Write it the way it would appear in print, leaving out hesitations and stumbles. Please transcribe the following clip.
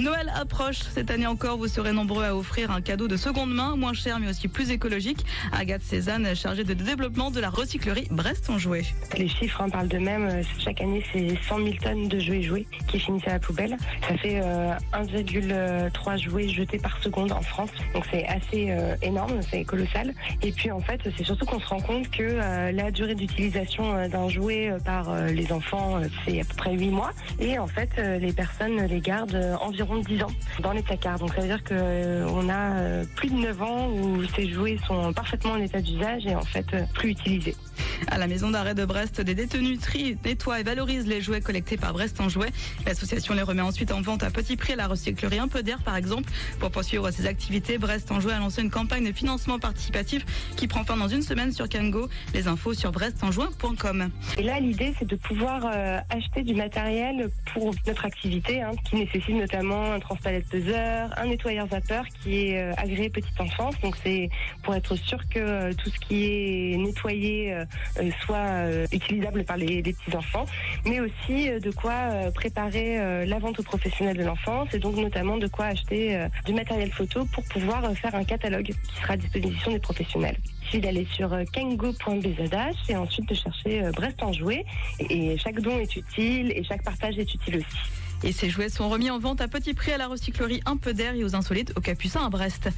Noël approche. Cette année encore, vous serez nombreux à offrir un cadeau de seconde main, moins cher mais aussi plus écologique. Agathe Cézanne, chargée de développement de la recyclerie Brest-en-Jouet. Les chiffres parlent d'eux-mêmes. Chaque année, c'est 100 000 tonnes de jouets qui finissent à la poubelle. Ça fait 1,3 jouets jetés par seconde en France. Donc c'est assez énorme, c'est colossal. Et puis en fait, c'est surtout qu'on se rend compte que la durée d'utilisation d'un jouet par les enfants, c'est à peu près 8 mois. Et en fait, les personnes les gardent environ 10 ans dans les placards. Donc ça veut dire qu'on a plus de 9 ans où ces jouets sont parfaitement en état d'usage et en fait plus utilisés. À la maison d'arrêt de Brest, des détenus trient, nettoient et valorisent les jouets collectés par Brest-en-Jouet. L'association les remet ensuite en vente à petit prix à la recyclerie Un Peu d'Air, par exemple. Pour poursuivre ses activités, Brest-en-Jouet a lancé une campagne de financement participatif qui prend fin dans une semaine sur Kango. Les infos sur brestenjouet.com. Et là, l'idée, c'est de pouvoir acheter du matériel pour notre activité, qui nécessite notamment un transpalette peseur, un nettoyeur vapeur qui est agréé petite enfance. Donc c'est pour être sûr que tout ce qui est nettoyé soit utilisable par les petits enfants, mais aussi de quoi préparer la vente aux professionnels de l'enfance et donc notamment de quoi acheter du matériel photo pour pouvoir faire un catalogue qui sera à disposition des professionnels. Il suffit d'aller sur kango.bzh et ensuite de chercher Brest-en-Jouet et chaque don est utile et chaque partage est utile aussi. Et ces jouets sont remis en vente à petit prix à la recyclerie Un Peu d'Air et aux Insolites au Capucin à Brest.